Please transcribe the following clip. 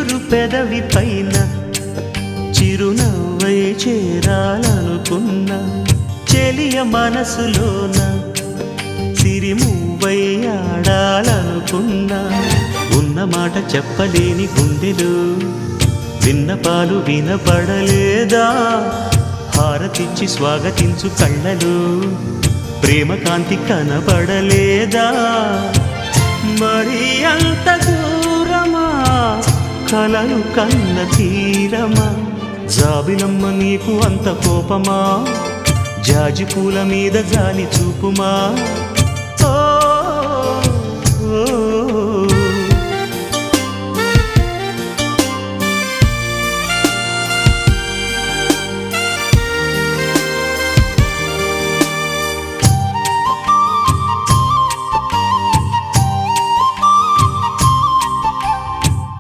చిగురు పెదవి పైన చిరునవ్వై చేరాలనుకున్నా చెలియ మనసులోన సిరిమువ్వై ఆడాలనుకున్నా ఉన్న మాట చెప్పలేని గుండెలు విన్నపాలు వినపడలేదా హారతిచ్చి స్వాగతించు కళ్ళలు ప్రేమ కాంతి కనపడలేదా మరి అంత దూరమా కలలు కన్న తీరమా జాబిలమ్మ నీకు అంత కోపమా జాజి పూల మీద జాలి చూపుమా